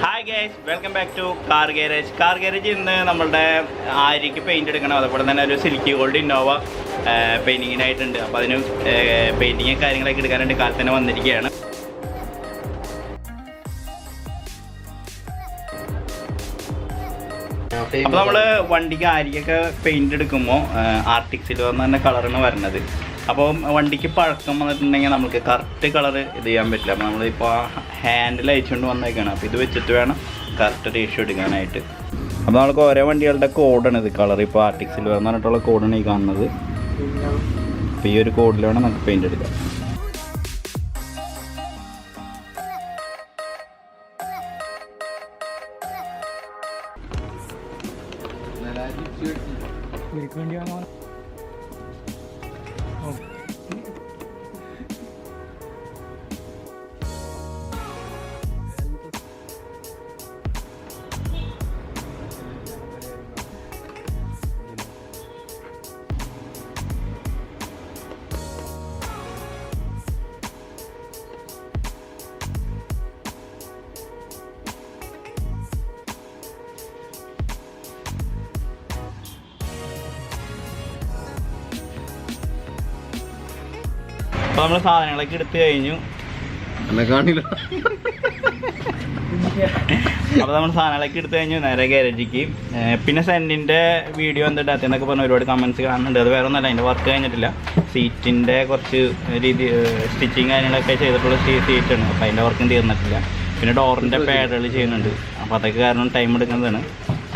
Hi guys, welcome back to Car Garage. Car Garage ഇന്ന് നമ്മളുടെ ആര്യക്ക് paint എടുക്കണം. അതുപോലെ തന്നെ ഒരു സിൽക്കി ഗോൾഡ് ഇന്നോവ പെയിൻറ്റിങ്ങിനായിട്ടുണ്ട്. അപ്പോൾ അതിന് പെയിൻറ്റിങ് കാര്യങ്ങളൊക്കെ എടുക്കാനായിട്ട് കാലത്ത് തന്നെ വന്നിരിക്കുകയാണ്. അപ്പോൾ നമ്മൾ വണ്ടിക്ക് ആര്യക്കൊക്കെ പെയിൻറ് എടുക്കുമ്പോൾ ആർട്ടിക് സിൽവർ എന്ന് പറഞ്ഞ കളറാണ് വരുന്നത്. അപ്പോൾ വണ്ടിക്ക് പഴക്കം വന്നിട്ടുണ്ടെങ്കിൽ നമുക്ക് കറക്റ്റ് കളർ ഇത് ചെയ്യാൻ പറ്റില്ല. അപ്പോൾ നമ്മളിപ്പോൾ ഹാൻഡിൽ അയച്ചുകൊണ്ട് വന്നേക്കാണ്. അപ്പോൾ ഇത് വെച്ചിട്ട് വേണം കറക്റ്റ് റേഷ്യോ എടുക്കാനായിട്ട്. അപ്പോൾ നമ്മൾക്ക് ഓരോ വണ്ടികളുടെ കോഡാണ് ഇത് കളർ. ഇപ്പോൾ ആർട്ടിക് സിൽവർ എന്ന് പറഞ്ഞിട്ടുള്ള കോഡാണ് ഈ കാണുന്നത്. അപ്പോൾ ഈ ഒരു കോഡിൽ വേണം നമുക്ക് പെയിൻറ് എടുക്കാം. അപ്പോൾ നമ്മൾ സാധനങ്ങളൊക്കെ എടുത്തു കഴിഞ്ഞു. അപ്പോൾ നമ്മൾ സാധനങ്ങളൊക്കെ എടുത്തു കഴിഞ്ഞു നേരെ ഗാരേജിക്ക്. പിന്നെ സെൻറ്റിൻ്റെ വീഡിയോ എന്തിട്ടാത്ത എന്നൊക്കെ പറഞ്ഞ് ഒരുപാട് കമൻറ്റ്സ് കാണുന്നുണ്ട്. അത് വേറെ ഒന്നല്ല, അതിൻ്റെ വർക്ക് കഴിഞ്ഞിട്ടില്ല. സീറ്റിൻ്റെ കുറച്ച് രീതി സ്റ്റിച്ചിങ് കാര്യങ്ങളൊക്കെ ചെയ്തിട്ടുള്ള സീറ്റാണ്. അപ്പോൾ അതിൻ്റെ വർക്കും തീർന്നിട്ടില്ല. പിന്നെ ഡോറിൻ്റെ പാഡുകൾ ചെയ്യുന്നുണ്ട്. അപ്പോൾ അതൊക്കെ കാരണം ടൈം എടുക്കുന്നതാണ്.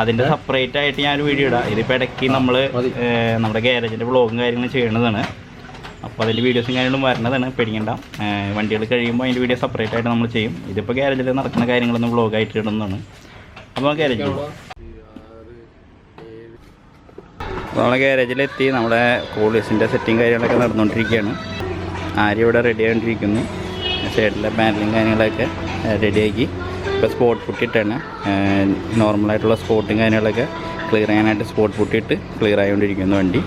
അതിൻ്റെ സെപ്പറേറ്റ് ആയിട്ട് ഞാനൊരു വീഡിയോ ഇടാം. ഇതിപ്പോൾ ഇടയ്ക്ക് നമ്മൾ നമ്മുടെ ഗാരേജിൻ്റെ വ്ളോഗും കാര്യങ്ങളും ചെയ്യുന്നതാണ്. അപ്പോൾ അതിൻ്റെ വീഡിയോസും കാര്യങ്ങളും വരുന്നതാണ്, പേടിക്കണ്ട. വണ്ടികൾ കഴിയുമ്പോൾ അതിൻ്റെ വീഡിയോ സെപ്പറേറ്റ് ആയിട്ട് നമ്മൾ ചെയ്യും. ഇതിപ്പോൾ ഗാരേജിൽ നടക്കുന്ന കാര്യങ്ങളൊന്നും വ്ളോഗായിട്ട് ഇടുന്നതാണ്. അപ്പോൾ ഗാരേജിൽ നമ്മളെ ഗാരേജിലെത്തി. നമ്മുടെ കോളേജിൻ്റെ സെറ്റിങ് കാര്യങ്ങളൊക്കെ നടന്നുകൊണ്ടിരിക്കുകയാണ്. ആര്യ ഇവിടെ റെഡി ആയിക്കൊണ്ടിരിക്കുന്നു. സൈഡിലെ പാനലിങ് കാര്യങ്ങളൊക്കെ റെഡിയാക്കി. ഇപ്പോൾ സ്പോട്ട് പുട്ടിയിട്ടാണ്. നോർമലായിട്ടുള്ള സ്പോട്ടും കാര്യങ്ങളൊക്കെ ക്ലിയർ ചെയ്യാനായിട്ട് സ്പോട്ട് പുട്ടിയിട്ട് ക്ലിയർ ആയിക്കൊണ്ടിരിക്കുന്നു വണ്ടി.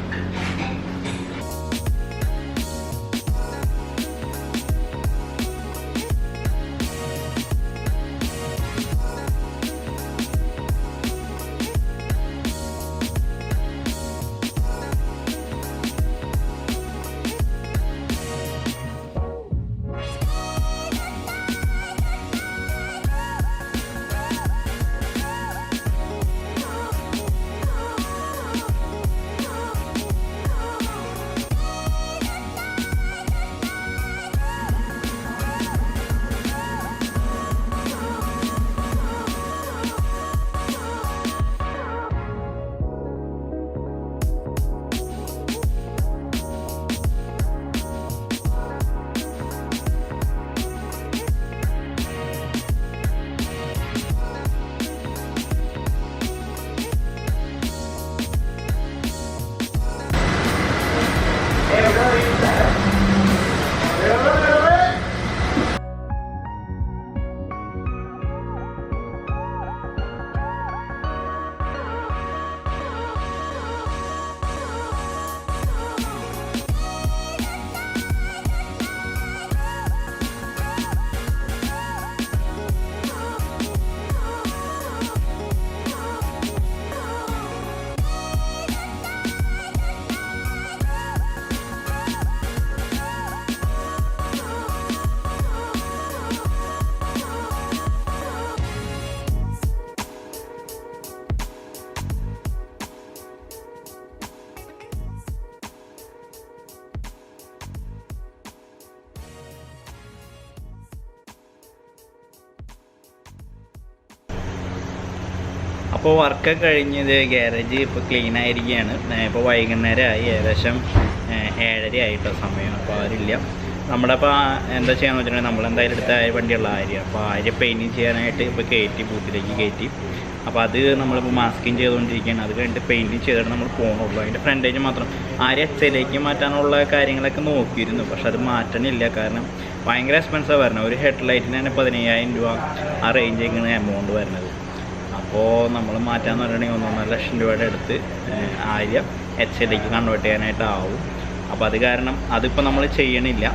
അപ്പോൾ വർക്കൊക്കെ കഴിഞ്ഞത് ഗാരേജ് ഇപ്പോൾ ക്ലീൻ ആയിരിക്കുകയാണ്. ഇപ്പോൾ വൈകുന്നേരമായി, ഏകദേശം 7:30 ആയിട്ടോ സമയം. അപ്പോൾ ആരില്ല. നമ്മളിപ്പോൾ എന്താ ചെയ്യാന്ന് വെച്ചിട്ടുണ്ടെങ്കിൽ നമ്മളെന്തായാലും എടുത്ത വണ്ടിയുള്ള ആര്യ. അപ്പോൾ ആര്യ പെയിൻറ്റിങ് ചെയ്യാനായിട്ട് ഇപ്പോൾ ബൂത്തിലേക്ക് കയറ്റി. അപ്പോൾ അത് നമ്മളിപ്പോൾ മാസ്കിങ് ചെയ്തുകൊണ്ടിരിക്കുകയാണ്. അത് കഴിഞ്ഞിട്ട് പെയിൻറ്റിങ് ചെയ്തിട്ട് നമ്മൾ പോകണുള്ളൂ. അതിൻ്റെ ഫ്രണ്ടേജ് മാത്രം ആര്യ എക്സയിലേക്ക് മാറ്റാനുള്ള കാര്യങ്ങളൊക്കെ നോക്കിയിരുന്നു. പക്ഷെ അത് മാറ്റണില്ല. കാരണം ഭയങ്കര എക്സ്പെൻസാണ് വരുന്നത്. ഒരു ഹെഡ്ലൈറ്റിന് തന്നെ 15,000 രൂപ ആ റേഞ്ചൊക്കെയാണ് എമൗണ്ട് വരുന്നത്. അപ്പോൾ നമ്മൾ മാറ്റാന്ന് പറഞ്ഞിട്ടുണ്ടെങ്കിൽ 1.5 ലക്ഷം രൂപയുടെ അടുത്ത് ആര്യ എക്സയിലേക്ക് കൺവേർട്ട് ചെയ്യാനായിട്ടാവും. അപ്പോൾ അത് കാരണം അതിപ്പോൾ നമ്മൾ ചെയ്യണില്ല.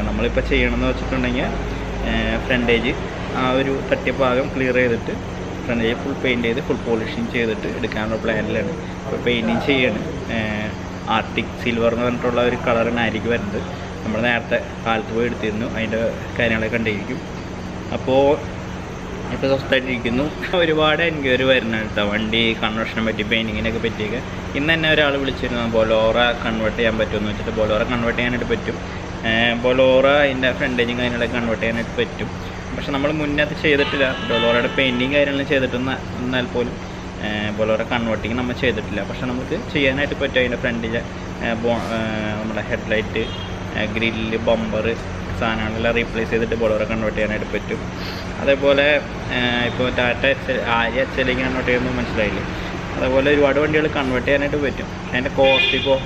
നമ്മളിപ്പോൾ ചെയ്യണമെന്ന് വെച്ചിട്ടുണ്ടെങ്കിൽ ഫ്രണ്ടേജ് ആ ഒരു തട്ടിയ ഭാഗം ക്ലിയർ ചെയ്തിട്ട് ഫ്രണ്ടേജ് ഫുൾ പെയിൻറ്റ് ചെയ്ത് ഫുൾ പോളിഷിങ് ചെയ്തിട്ട് എടുക്കാനുള്ള പ്ലാനിലാണ്. അപ്പോൾ പെയിൻറ്റിങ് ചെയ്യാണ്. ആർട്ടിക് സിൽവർ എന്ന് പറഞ്ഞിട്ടുള്ള ഒരു കളറിനായിരിക്കും വരുന്നത്. നമ്മൾ നേരത്തെ കാലത്ത് പോയി എടുത്തിരുന്നു, അതിൻ്റെ കാര്യങ്ങളൊക്കെ കണ്ടിരിക്കും. അപ്പോൾ ഇപ്പോൾ സ്വസ്ഥമായിട്ടിരിക്കുന്നു. ഒരുപാട് എൻക്വയറി വരുന്നുണ്ട് കേട്ടോ, വണ്ടി കൺവേർഷനെ പറ്റി, പെയിൻറ്റിങ്ങിനൊക്കെ പറ്റിയൊക്കെ. ഇന്ന് തന്നെ ഒരാൾ വിളിച്ചിരുന്നു ബൊലോറ കൺവേർട്ട് ചെയ്യാൻ പറ്റുമെന്ന് വെച്ചിട്ട്. ബൊലോറ കൺവേർട്ട് ചെയ്യാനായിട്ട് പറ്റും. ബൊലോറ അതിൻ്റെ ഫ്രണ്ടേജും കാര്യങ്ങളൊക്കെ കൺവേർട്ട് ചെയ്യാനായിട്ട് പറ്റും. പക്ഷെ നമ്മൾ മുന്നേ അത് ചെയ്തിട്ടില്ല. ബൊലോറയുടെ പെയിൻറ്റിങ് കാര്യങ്ങളും ചെയ്തിട്ടെന്നാൽ പോലും ബൊലോറ കൺവേർട്ടിങ് നമ്മൾ ചെയ്തിട്ടില്ല. പക്ഷെ നമുക്ക് ചെയ്യാനായിട്ട് പറ്റും. അതിൻ്റെ ഫ്രണ്ടിലെ നമ്മുടെ ഹെഡ്ലൈറ്റ്, ഗ്രില്ല്, ബമ്പർ സാധനങ്ങളെല്ലാം റീപ്ലേസ് ചെയ്തിട്ട് ബൊലോറ കൺവേർട്ട് ചെയ്യാനായിട്ട് പറ്റും. അതേപോലെ ഇപ്പോൾ ടാറ്റ ആര്യ എച്ച് കൺവേർട്ട് ചെയ്യുന്നത് മനസ്സിലായില്ലേ, അതേപോലെ ഒരുപാട് വണ്ടികൾ കൺവേർട്ട് ചെയ്യാനായിട്ട് പറ്റും. അതിൻ്റെ കോസ്റ്റ് ഇപ്പോൾ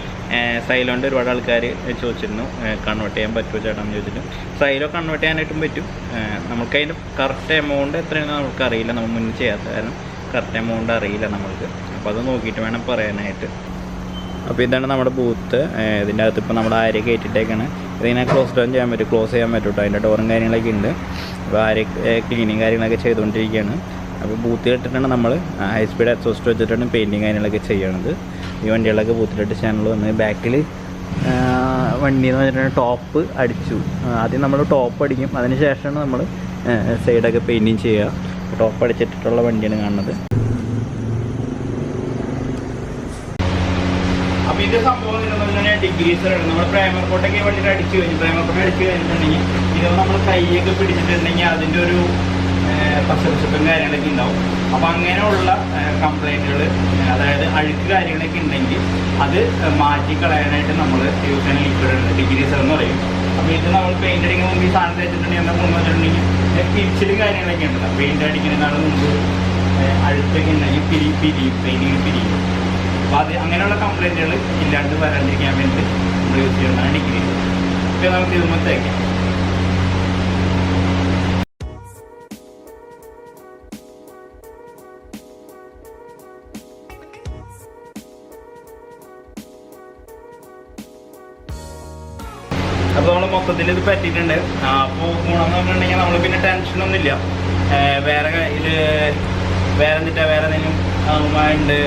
സൈലോൻ്റെ ഒരുപാട് ആൾക്കാർ ചോദിച്ചിരുന്നു കൺവേർട്ട് ചെയ്യാൻ പറ്റുമോ ചേട്ടാന്ന് ചോദിച്ചിട്ട്. സൈലോ കൺവേർട്ട് ചെയ്യാനായിട്ടും പറ്റും. നമുക്കതിൻ്റെ കറക്റ്റ് എമൗണ്ട് എത്രയാണെന്ന് നമുക്കറിയില്ല, നമ്മൾ മുന്നേ ചെയ്യാത്ത കാരണം കറക്റ്റ് എമൗണ്ട് അറിയില്ല നമ്മൾക്ക്. അപ്പോൾ അത് നോക്കിയിട്ട് വേണം പറയാനായിട്ട്. അപ്പോൾ ഇതാണ് നമ്മുടെ ബൂത്ത്. ഇതിൻ്റെ അകത്ത് ഇപ്പോൾ നമ്മുടെ ആര്യ കയറ്റിട്ടേക്കാണ്. ഇതിങ്ങനെ ക്ലോസ് ഡൗൺ ചെയ്യാൻ പറ്റും, ക്ലോസ് ചെയ്യാൻ പറ്റും കേട്ടോ. അതിൻ്റെ ഡോറും കാര്യങ്ങളൊക്കെ ഉണ്ട്. അപ്പോൾ ആര്യ ക്ലീനിങ് കാര്യങ്ങളൊക്കെ ചെയ്തുകൊണ്ടിരിക്കുകയാണ്. അപ്പോൾ ബൂത്തിലിട്ടിട്ടാണ് നമ്മൾ ഹൈ സ്പീഡ് എക്സോസ്റ്റ് വെച്ചിട്ടാണ് പെയിൻറ്റിങ് കാര്യങ്ങളൊക്കെ ചെയ്യണത്. ഈ വണ്ടികളൊക്കെ ബൂത്തിലിട്ട് ചാനൽ വന്ന് ബാക്കിൽ വണ്ടി എന്ന് വെച്ചിട്ടുണ്ടെങ്കിൽ ടോപ്പ് അടിച്ചു. ആദ്യം നമ്മൾ ടോപ്പ് അടിക്കും, അതിന് ശേഷമാണ് നമ്മൾ സൈഡൊക്കെ പെയിൻറ്റിങ് ചെയ്യുക. ടോപ്പ് അടിച്ചിട്ടുള്ള വണ്ടിയാണ് കാണുന്നത്. അപ്പോൾ ഇത് സംഭവം എന്താണെന്ന് ഡിഗ്രീസറാണ്. നമ്മൾ പ്രൈമർ കോട്ടൊക്കെ വണ്ടിയിട്ട് അടിച്ച് കഴിഞ്ഞു. പ്രൈമർ കോട്ട അടിച്ച് കഴിഞ്ഞിട്ടുണ്ടെങ്കിൽ ഇത് നമ്മൾ കൈയൊക്കെ പിടിച്ചിട്ടുണ്ടെങ്കിൽ അതിൻ്റെ ഒരു പശപ്പും കാര്യങ്ങളൊക്കെ ഉണ്ടാവും. അപ്പോൾ അങ്ങനെയുള്ള കംപ്ലൈൻറ്റുകൾ, അതായത് അഴുക്ക് കാര്യങ്ങളൊക്കെ ഉണ്ടെങ്കിൽ അത് മാറ്റിക്കളയാനായിട്ട് നമ്മൾ യൂസ് ചെയ്യുന്ന ലിക്വിഡ് ഡിഗ്രീസർ എന്ന് പറയും. അപ്പോൾ ഇത് നമ്മൾ പെയിൻ്റ് അടിക്കുന്ന മുമ്പ് ഈ സാധനം തേച്ചിട്ടുണ്ടെങ്കിൽ എന്താ കൊണ്ടു വെച്ചിട്ടുണ്ടെങ്കിൽ പിരിച്ചിലും കാര്യങ്ങളൊക്കെ ഉണ്ടല്ലോ. പെയിൻ്റ് അടിക്കുന്നതിനാണ് മുമ്പ് അഴുക്കൊക്കെ ഉണ്ടെങ്കിൽ പിരിയും, പെയിൻറ്റിങ് പിരിയും. അപ്പോൾ അത് അങ്ങനെയുള്ള കംപ്ലൈൻറ്റുകൾ ഇല്ലാണ്ട് വരാണ്ടിരിക്കാൻ വേണ്ടി നമ്മൾ യൂസ് ചെയ്യുന്നതാണ് ഡിഗ്രീസർ. ഇപ്പോൾ നമുക്ക് ഇതുമ്പോൾ തേക്കാം. അപ്പോൾ നമ്മൾ മൊത്തത്തിൽ ഇത് പറ്റിയിട്ടുണ്ട്. അപ്പോൾ ഗുണമെന്ന് പറഞ്ഞിട്ടുണ്ടെങ്കിൽ നമ്മൾ പിന്നെ ടെൻഷനൊന്നുമില്ല. വേറെ എന്തെങ്കിലും ഉണ്ട്,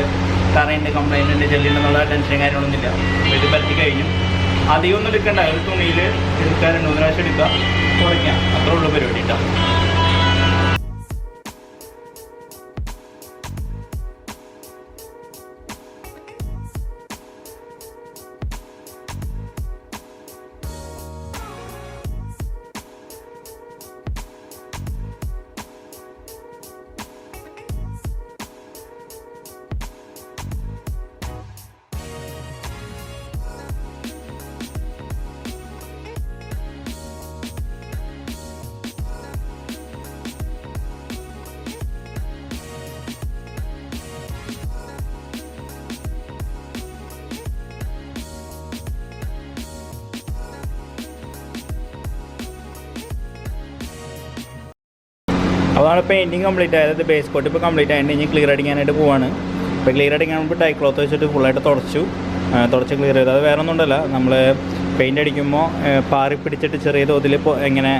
കറണ്ട് കംപ്ലൈൻറ്റ് ഉണ്ട്, ചെല്ലുണ്ടെന്നുള്ള ടെൻഷനും കാര്യങ്ങളൊന്നുമില്ല. അപ്പോൾ ഇത് പറ്റി കഴിഞ്ഞു. അധികം ഒന്നും എടുക്കണ്ട, ഒരു തുണിയിൽ എടുക്കാറുണ്ട്, 1 പ്രാവശ്യം എടുക്കുക, കുറയ്ക്കാം, അത്രേ ഉള്ളൂ പരിപാടി കേട്ടോ. അതാണ് പെയിൻറ്റിങ് കംപ്ലീറ്റ് ആയത്. ബേസ് കോട്ട് ഇപ്പോൾ കംപ്ലീറ്റ് ആയിട്ട് ഇനി ക്ലിയർ അടിക്കാനായിട്ട് പോവാണ്. ഇപ്പോൾ ക്ലിയർ അടിക്കാൻ മുമ്പ് ടൈ ക്ലോത്ത് വെച്ചിട്ട് ഫുള്ളായിട്ട് തുടച്ച് ക്ലിയർ ചെയ്ത്. അത് വേറെ ഒന്നും ഉണ്ടല്ല, നമ്മൾ പെയിൻ്റ് അടിക്കുമ്പോൾ പാറി പിടിച്ചിട്ട് ചെറിയ തോതിൽ എങ്ങനെ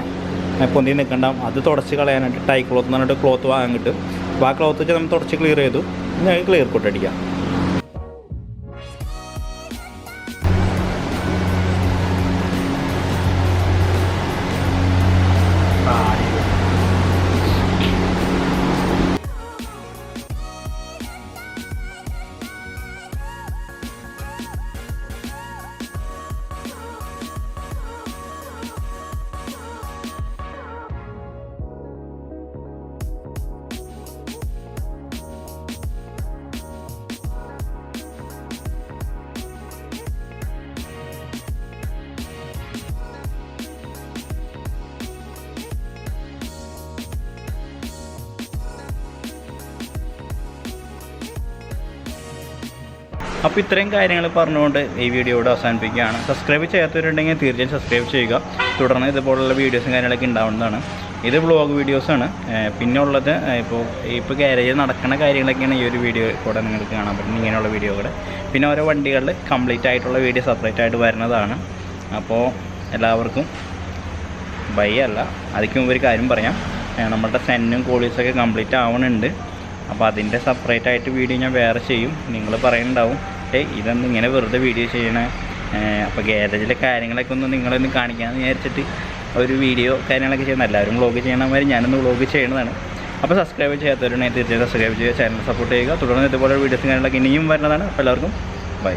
പൊന്തി നിൽക്കണ്ടാവും, അത് തുടച്ച് കളയാനായിട്ട് ടൈ ക്ലോത്ത് എന്ന് പറഞ്ഞിട്ട് ക്ലോത്ത് വാങ്ങാൻ കിട്ടും. അപ്പോൾ ആ ക്ലോത്ത് വെച്ച് നമ്മൾ തുടച്ച് ക്ലിയർ ചെയ്തു. ഇനി ക്ലിയർ കോട്ട് അടിക്കാം. അപ്പോൾ ഇത്രയും കാര്യങ്ങൾ പറഞ്ഞുകൊണ്ട് ഈ വീഡിയോ ഇവിടെ അവസാനിപ്പിക്കുകയാണ്. സബ്സ്ക്രൈബ് ചെയ്യാത്തവരുണ്ടെങ്കിൽ തീർച്ചയായും സബ്സ്ക്രൈബ് ചെയ്യുക. തുടർന്ന് ഇതുപോലുള്ള വീഡിയോസും കാര്യങ്ങളൊക്കെ ഉണ്ടാവുന്നതാണ്. ഇത് വ്ളോഗ് വീഡിയോസാണ്. പിന്നെ ഉള്ളത് ഇപ്പോൾ ഗാരേജിൽ നടക്കുന്ന കാര്യങ്ങളൊക്കെയാണ് ഈ ഒരു വീഡിയോ കൂടെ നിങ്ങൾക്ക് കാണാൻ പറ്റും. ഇങ്ങനെയുള്ള വീഡിയോ കൂടെ പിന്നെ ഓരോ വണ്ടികളിൽ കംപ്ലീറ്റ് ആയിട്ടുള്ള വീഡിയോ സെപ്പറേറ്റ് ആയിട്ട് വരുന്നതാണ്. അപ്പോൾ എല്ലാവർക്കും ബൈ അല്ല, അതിക്ക് മുമ്പ് ഒരു കാര്യം പറയാം. നമ്മുടെ സെന്നും കോളീസൊക്കെ കംപ്ലീറ്റ് ആവണുണ്ട്. അപ്പോൾ അതിൻ്റെ സെപ്പറേറ്റ് ആയിട്ട് വീഡിയോ ഞാൻ വേറെ ചെയ്യും. നിങ്ങൾ പറയുന്നുണ്ടാവും ഇതൊന്നും ഇങ്ങനെ വെറുതെ വീഡിയോ ചെയ്യണേ, അപ്പോൾ ഗാരേജിലെ കാര്യങ്ങളൊക്കെ ഒന്ന് നിങ്ങളൊന്ന് കാണിക്കാമെന്ന് വിചാരിച്ചിട്ട് ഒരു വീഡിയോ കാര്യങ്ങളൊക്കെ ചെയ്യുന്ന, എല്ലാവരും വ്ളോഗ് ചെയ്യണമാതിരി ഞാനൊന്ന് വ്ളോഗ് ചെയ്യുന്നതാണ്. അപ്പോൾ സബ്സ്ക്രൈബ് ചെയ്യാത്തവരുണ്ടെങ്കിൽ തീർച്ചയായും സബ്സ്ക്രൈബ് ചെയ്യുക, ചാനൽ സപ്പോർട്ട് ചെയ്യുക. തുടർന്ന് ഇതുപോലെ വീഡിയോസും കാര്യങ്ങളൊക്കെ ഇനിയും വരുന്നതാണ്. അപ്പോൾ എല്ലാവർക്കും ബൈ.